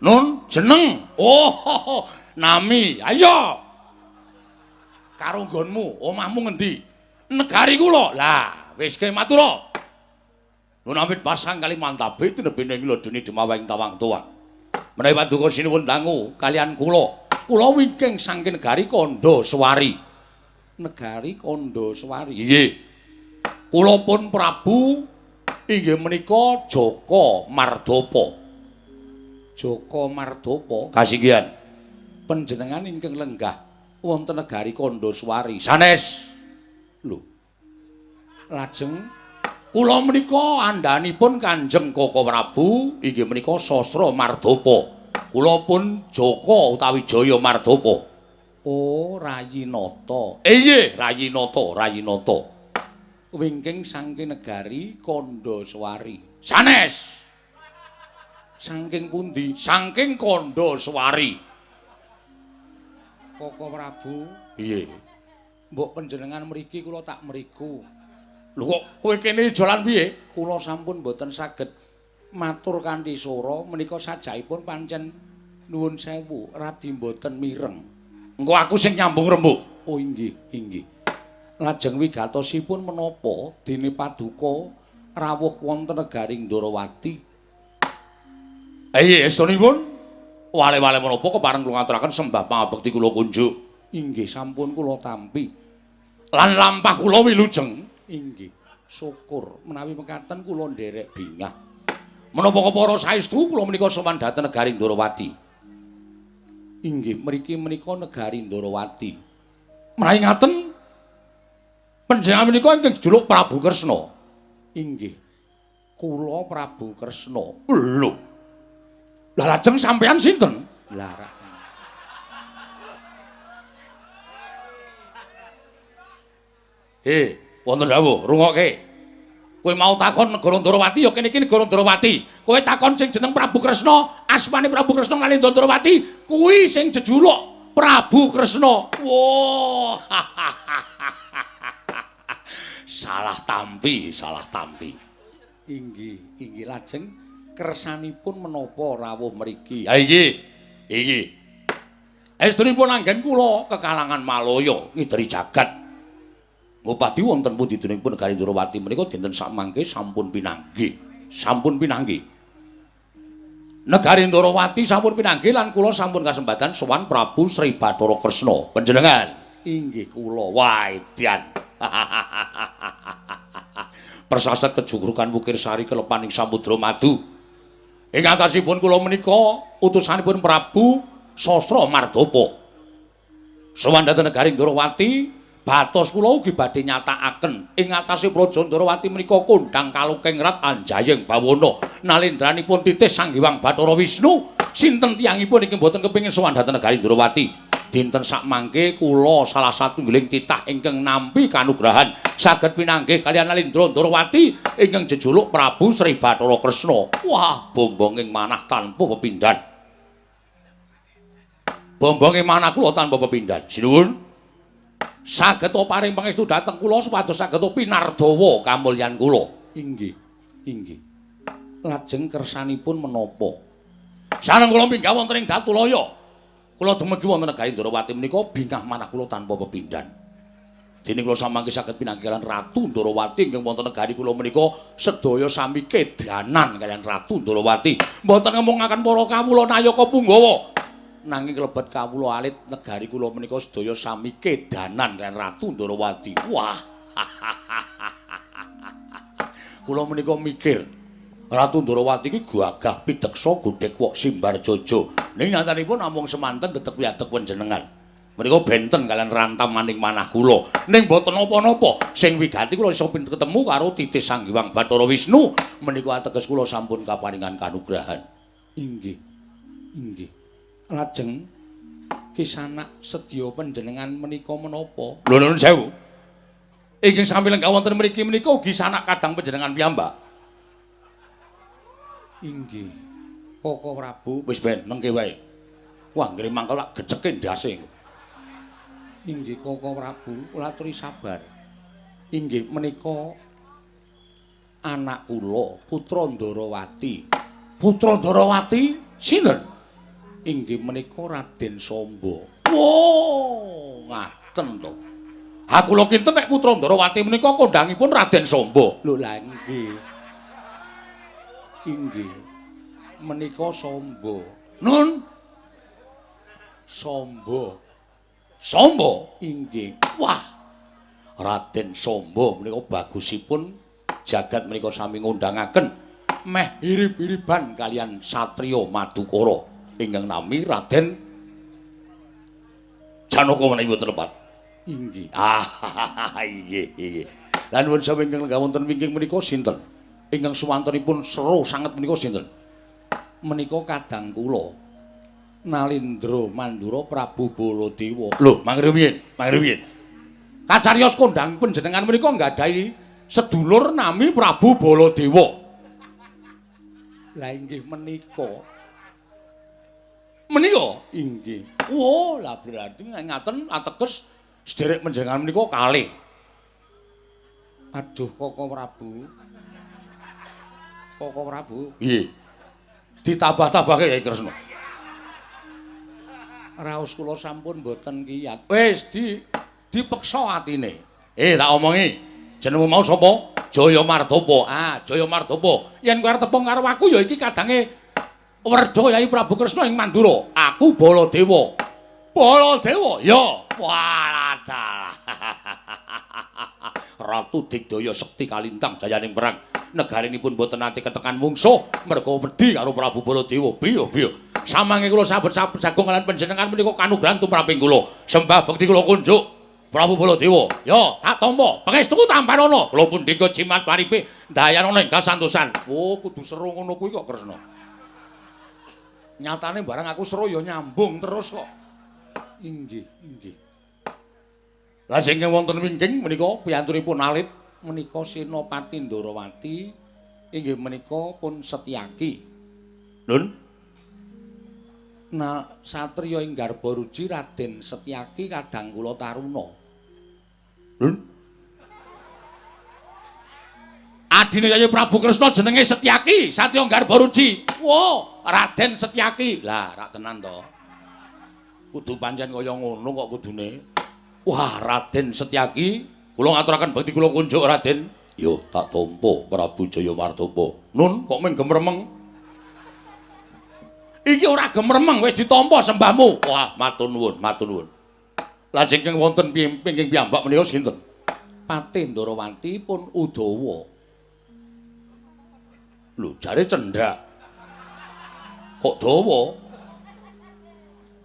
Nun, jeneng. Oh, nami, ayo. Karo nggonmu, omahmu ngendi? Negari kula. Lah, wis ke matura. Nun amit pasang kali mantabe tinebene ngilodoni demawing tawang tuwang. Menawi paduka sinuwun dangu kalian kula. Kula wingking saking negari Kandaswari. Negari Kandaswari. Nggih. Kula pun Prabu inggih menika Jaka Mardapa. Jaka Mardapa kasinggihan panjenengan ingkang lenggah wonten negari Kandaswari sanes. Lho. Lajeng kula menika andhanipun Kanjeng Koko Prabu inggih menika Sastra Mardapa. Kula pun Jaka utawi Jaya Mardapa. Oh, Rayinata. Nggih, Rayinata. Wingking saking negari Kandaswari. Sanes. Saking pundi? Saking Kandaswari. Koko Prabu. Piye? Mbok panjenengan mriki kula tak mriku. Lho kok kowe kene jalan piye? Kula sampun mboten saged matur kanthi swara menika sajaipun pancen nuwun sewu radi mboten mireng. Engko aku sing nyambung rembug. Oh inggih. Lajeng wigatosipun menapa dene paduka rawuh wonten negaring Ndorowati. Estunipun wale-wale menapa kepareng kula ngaturaken sembah pangabekti kula kunjuk. Inggih sampun kula tampi. Lan lampah kula wilujeng. Inggih. Syukur menawi mekaten kula nderek bingah. Menapa kepara saestu kula menika sowan dhateng negaring Ndorowati. Inggih, mriki menika negari Ndorowati. Menawi ngaten panjenengan menika ingkang jejuluk Prabu Kresna. Inggih. Kula Prabu Kresna. Lho. Lah lajeng sampeyan sinten? Lah wonten dawuh, rungokke. Kowe mau takon negara Ndorowati ya kene iki negara Ndorowati. Kowe takon sing jeneng Prabu Kresna, asmane Prabu Kresna lan Ndorowati, kuwi sing jejuluk Prabu Kresna. Wah. Salah tampi, salah tampi. Inggih lajeng kersanipun menapa rawuh mriki? Ha inggih. Estunipun anggen kula kekalangan Malaya ngideri jagat. Ngupadi wonten pundi denipun negari Ndorowati menika dinten sakmangke sampun pinanggih. Sampun pinanggih. Negari Ndorowati sampun pinanggih lan kula sampun kasempatan sowan Prabu Sri Bathara Kresna. Panjenengan? Inggih kula. Wah, edian. Persasat kejugrukan Wukir Sari kelepaning Samudra Madu. Ing atasipun kula menika utusanipun Prabu Sastra Mardapa. Sowan dhateng negari Ndorowati, batos kula ugi badhe nyatakaken ing atase Praja Ndorowati menika kondhang kalukengrat anjayeng bawana nalendranipun titis Sang Hyang Bathara Wisnu. Sinten tiyangipun ingkang boten kepengin sowan dhateng negari Ndorowati? Dinten sakmangke kula salah satunggiling titah ingkang nampi kanugrahan saged pinanggih kaliyan Nalendra Ndorowati ingkang jejuluk Prabu Sri Bathara Kresna. Wah, bombonging manah tanpa pepindhan. Bombonging manah kula tanpa pepindhan. Sinuwun. Saged paring pangestu dhateng kula supados saged pinardawa kamulyan kula. Inggih. Lajeng kersanipun menapa? Sareng kula pinggah wonten ing Datulaya. Kula dumugi wonten negari Ndorowati menika bingah manah kula tanpa pepindhan. Dene kula samangke saged pinanggih kaliyan Ratu Ndorowati ingkang wonten negari kula menika sedaya sami kedanan kaliyan Ratu Ndorowati. Mboten ngemungaken para kawula Nayaka Punggawa. Nanging klebet kawula alit negari kula menika sedaya sami kedanan kaliyan Ratu Ndorowati. Wah. Kula menika mikir Ratu Ndorowati iki gagah pideksa godhek wok simbar jojo. Ning nyatanipun namung semanten detek piatek panjenengan. Menika benten kaliyan rantam maning manah kula. Ning boten napa-napa, sing wigati kula iso ketemu karo titis Sang Hyang Bathara Wisnu. Menika ateges kula sampun kaparingan kanugrahan. Inggih. Lajeng kisanak sedya panjenengan menika menapa? Lho nuwun sewu. Ingkang sami lenggah wonten mriki menika ugi sanak kadang panjenengan piyambak. Inggih. Koko Prabu wis ben nengke wae. Wah, nggih mangkel tak geceke ndase. Inggih Koko Prabu, kula aturi sabar. Inggih menika anak kula, Putra Ndorowati. Putra Ndorowati sinten? Inggih menika Raden Samba. Oh, ngaten to. Ha kula kinten nek Putra Ndorowati menika kondhangipun Raden Samba. Lho lah inggih. Inggih. Menika Samba. Nun. Samba. Inggih. Wah. Raden Samba menika bagusipun jagat menika sami ngundhangaken meh irip-iriban kaliyan satriya Madukara. Ingkang nami Raden Janaka menawi boten tepat. Inggih. Inggih. Lan nuwun sewu ingkang lenggah wonten wingking menika sinten? Ingkang suwantenipun seru sanget menika sinten? Menika kadang kula Nalendra Mandura Prabu Baladewa. Lho, mangke rumiyin. Kacariyos kondhang panjenengan menika nggadahi sedulur nami Prabu Baladewa. Lah inggih menika. Inggih. Oh, lah berarti ngaten ateges sederek panjenengan menika kalih. Aduh, Koko Prabu. Nggih. Ditambah-tambahke Kyai Kresna. Raos kula sampun boten kiyat. Wis dipeksa atine. Tak omongi. Jenengmu mau sapa? Jaya Martapa. Jaya Martapa. Yen kowe arep tepung karo aku ya iki kadange Werda Yai Prabu Kresna ing Mandura. Aku Baladewa. Baladewa? Ya. Walah. Ratu Digdaya sekti kalintang jayaning perang. Negarinipun boten nate ketekan mungsuh merga wedi karo Prabu Baladewa. Biya. Samangke kula sabet-sabet jagung kalian panjenengan menika kanugrahan tumraping kula. Sembah bekti kula kunjuk Prabu Baladewa. Ya, tak tampa. Pangestuku tampanana. Kula pundhika jimat paripe dayanana ing kasantosan. Oh, kudu seru ngono kuwi kok Kresna. Nyatane barang aku seru ya nyambung terus kok. Inggih. Lajeng wonten wingking menika piyantunipun alit menika Senopati Ndarawati inggih menika pun Setyaki. Nun. Nah, satriya ing Garbaruji Raden Setyaki kadang kula taruna. Nun. Adine Yai Prabu Kresna jenenge Setyaki, satriya Garbaruji. Wo, Raden Setyaki. Lah, rak tenan to. Kudu pancen kaya ngono kok kudune. Wah, Raden Setyaki, kula ngaturaken bekti kula kunjuk Raden. Yo, tak tampa Prabu Jaya Martapa. Nun, kok mung gemremeng? Iki ora gemremeng, wis ditampa sembahmu. Wah, matur nuwun. Lajeng keng wonten pingking piyambak menika sinten? Pati Ndarawati pun Udawa. Lho, jare cendak. Kok dawa?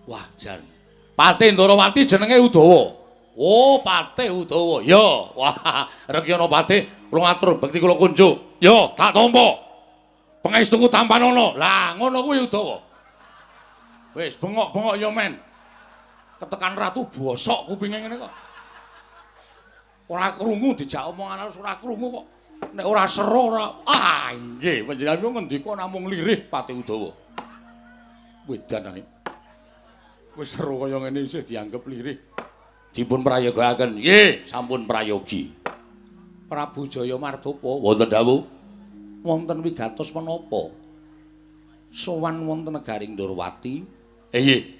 Wah, jan. Pati Ndarawati jenenge Udawa. Oh, Pati Udawa. Ya, wah, Rekyana Pati, kula ngatur bekti kula kunjuk. Ya, tak tampa. Pangestuku tampanana. Lah, ngono kuwi Udawa. Wis bengok-bengok ya men. Ketekan ratu bosok kupinge ngene kok. Ora krungu dijak omongan ora krungu kok. Nek ora seru ora. Ah, nggih, panjenengan ngendika namung lirih Pati Udawa. Wedan ae. Wis seru kaya ngene isih dianggep lirih. Dipun prayogaken. Nggih, sampun prayogi. Prabu Jaya Martapa wonten dawuh. Wonten wigatos menapa? Sowan wonten negaring Ndarawati. Nggih.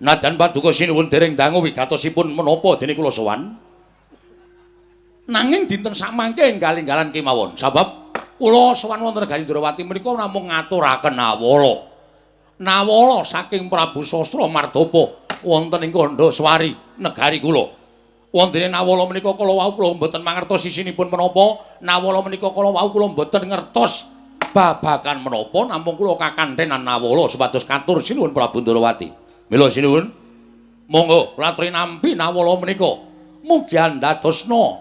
Nadan paduka sinuwun dereng dangu wigatosipun menapa dene kula sowan. Nanging dinten samangke enggal-enggalan kemawon. Sabab kula sowan wonten negaring Ndarawati menika namung ngaturaken awala. Nawala saking Prabu Sastra Martapa wonten ing Kandhaswari negari kula. Wondene nawala menika kala wau kula mboten mangertos isinipun menapa, nawala menika kala wau kula mboten ngertos babagan menapa, namung kula kakantrenan nawala supados katur sinuwun Prabu Ndarawati. Mila sinuwun. Monggo kula aturi nampi nawala menika mugi andadosna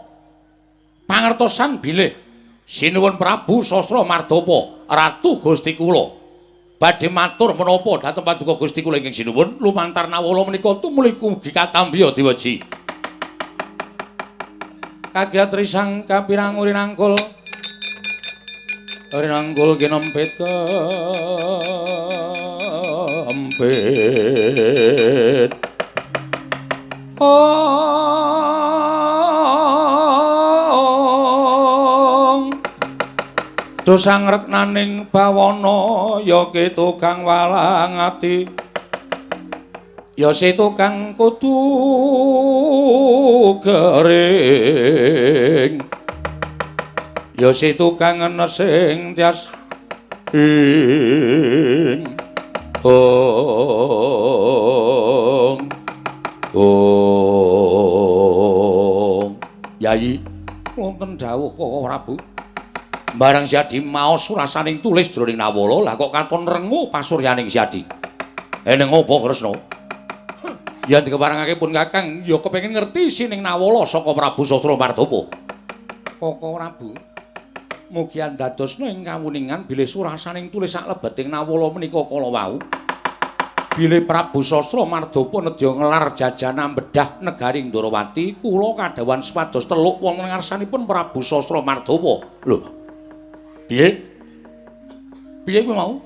pangertosan bilih sinuwun Prabu Sastra Martapa Ratu Gusti kula. Badhe matur menapa dhateng paduka Gusti kula ingkang sinuwun lumantar nawala menika tumuli mugi katambiya diweji. Kagiat risang kapirang urinangkul kinempit kempit dosang retnaning bawana ya tukang walang ati ya tukang kudu gering ya tukang nesing tias Yayi wonten dawuh Koko Prabu barang Siadi maos surasaning tulis jroning nawala lah kok kapon rengu pasuryaning Siadi. Eneng apa Kresna? Yen dikeparengake pun Kakang ya kepengin ngerti sining nawala saka Prabu Sastra Martapa. Koko Prabu mugi andadosna ing kawuningan bilih surasaning tulis sak lebeting nawala menika kala wau. Bilih Prabu Sastra Martapa nedya ngelar jajana bedah negaring Ndarawati kula kadhawan supados teluk wonten ngarsanipun Prabu Sastra Martapa. Lho, piye kuwi mau?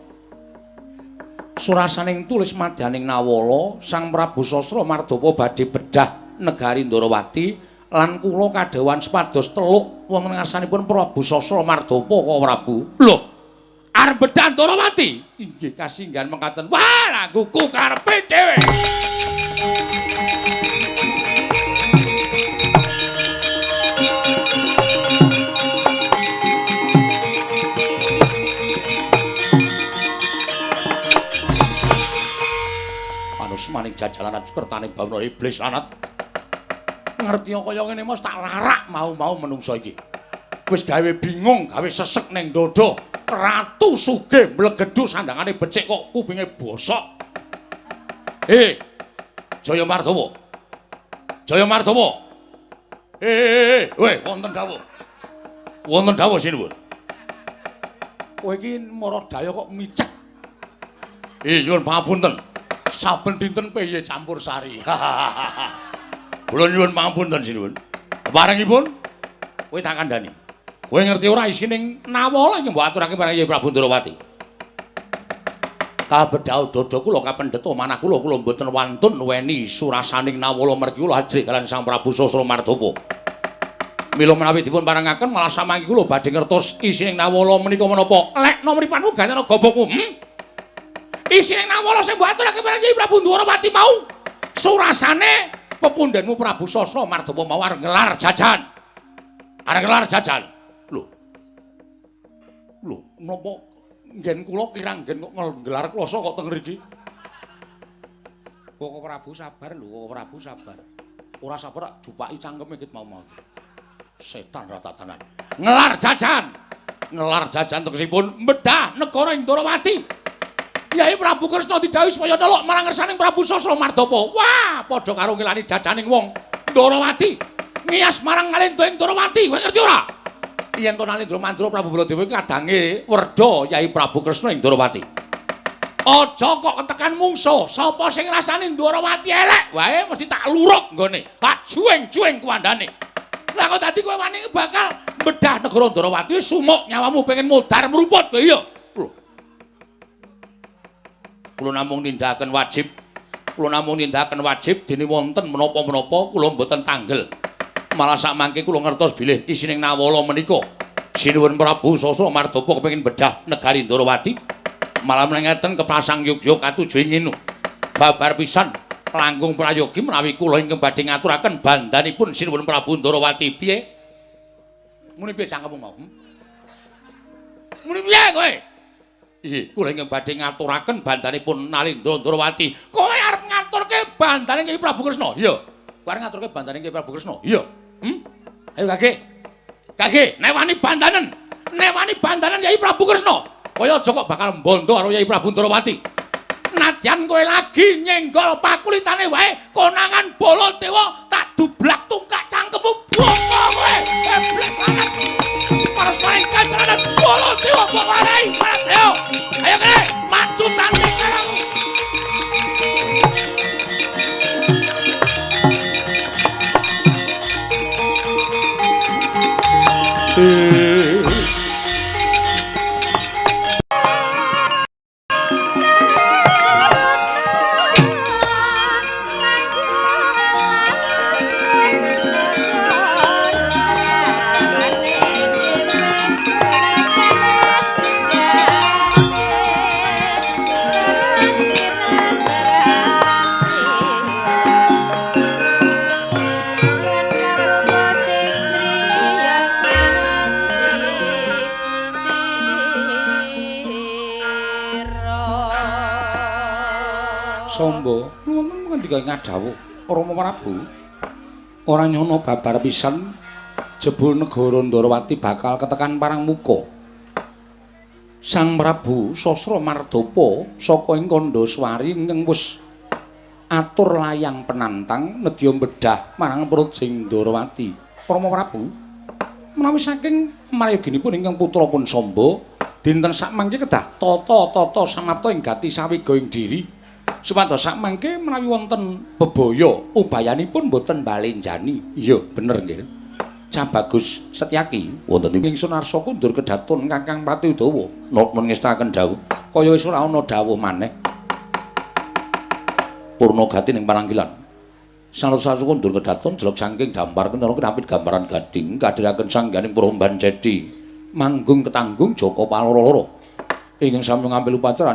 Surasaning tulis madyaning nawala Sang Prabu Sastra Martapa badhe bedah negari Ndarawati lan kula kadhawan supados teluk wonten ngarsanipun Prabu Sastra Martapa kok Prabu. Lho, arep bedah Ndarawati? Inggih kasinggan mengkaten. Wah, laguku karepe dhewe. semaning jajalan kertane bawna iblis lanat. Ngerti kaya ngene Mas tak larak mau-mau menungso iki. Wis gawe bingung, gawe sesek ning dodo. Ratu sugih mlegedhu sandangane becik kok kupinge bosok. Jaya Mardawa. Jaya Mardawa. Wonten dawuh. Wonten dawuh sinuwun. Kowe iki marang daya kok micek. Nyuwun pangapunten. Saben dinten piye campur sari. Kula nyuwun pangapunten sinuwun. Parengipun kowe tak kandhani. Kowe ngerti ora isining nawala iki mbok aturake marang Kyai Prabu Ndorowati. Kabedhau dada kula kapendheta manah kula mboten wantun weni surasaning nawala mergi kula ajrik kaliyan Sang Prabu Sasra Mardhapa. Mila menawi dipun parengaken malah samangke kula badhe ngertos isining nawala menika menapa. Lek nomripun ganyana gobokmu. Isining nawala sing mbok aturake marang Kyai Prabu Ndorowati mau surasane pepundhenmu Prabu Sasra Mardhapa mau arep ngelar jajan. Arep ngelar jajan. Lho, napa nggen kula kirang nggen kok nggelar kloso kok teng mriki? Kok Prabu sabar lho, kok Prabu sabar. Ora sabar tak jupaki cangkeme iki mau-mau. Setan ratatanan. Ngelar jajan. Ngelar jajan tegesipun mbedah negara Ndorowati. Kyai Prabu Kresna didhawuhi supaya nelok marang ngersaning Prabu Sasra Mardhapa. Wah, padha karo ngilani dadaning wong Ndorowati. Ngiyas marang Nalendra ing Ndorowati, kowe ngerti ora? Yen to Nalendra Mandra Prabu Baladewa iki kadange werda Kyai Prabu Kresna ing Ndorowati. Aja kok ketekan mungsuh, sapa sing rasane Ndorowati elek, wae mesti tak luruk nggone. Tak jueng-jueng kuwandane. Lah kok dadi kowe wani bakal mbedah negara Ndorowati sumuk nyawamu pengen modar mruput kowe ya. Kula namung nindakaken wajib. Kula namung nindakaken wajib dene wonten menapa-menapa kula mboten tanggel. Malah sakmangke kula ngertos bilih isining nawala menika sinuwun Prabu Sasra Mardhapa kepengin bedah negari Ndorowati. Malah menengeten keprasang yogya katujuh nginu. Babar pisan langkung prayogi menawi kula ingkang badhe ngaturaken bandhanipun sinuwun Prabu Ndorowati piye? Muni piye cangkemmu mau? Muni piye kowe? Kula ingkang badhe ngaturaken bandhanipun Nalendra Ndorowati. Kowe arep ngaturke bandhane Kyai Prabu Kresna? Iya. Kowe arep ngaturke bandhane Kyai Prabu Kresna? Iya. Ayo Kakek. Kakek, newani bandanen. Newani bandanen Kyai Prabu Kresna. Kowe aja kok bakal mbondo karo Kyai Prabu Ndorowati. Nadyan kowe lagi nyenggol pakulitane wae konangan Baladewa tak dublak tungkak cangkemmu boko kowe. Eblas banget. Paras main kancananan Baladewa pokoke. Ayo. Ayo kene maju tanding karo. Samba, luwung ngendika ngadhawuh Rama Prabu. Ora nyono babar pisan jebul negara Ndorowati bakal ketekan parang muka. Sang Prabu Sasra Mardhapa saka ing Kandhaswari ingkang wis atur layang penantang nedya mbedah marang perut sing Ndorowati. Rama Prabu, menawi saking maryoginipun ingkang putrapun Samba dinten sakmangke kedah tata-tata samapta ing gati sawiga ing diri. Supados sakmangke menawi wonten bebaya ubayanipun boten balenjani. Iya, bener nggih. Cah Bagus Setyaki wonten ing Sunarsa kundur kedaton Kakang Pati Udawa. Napa ngestaken dawuh kaya wis ora ana dawuh maneh. Purnagati ning Paranggilan. Sanarsa kundur kedaton jelek saking dampar kenara kinapit gambaran gading kadhiraken sangganing Promban Cedi. Manggung ketanggung Jaka Paloro-loro. Ingkang sami ngambil upacara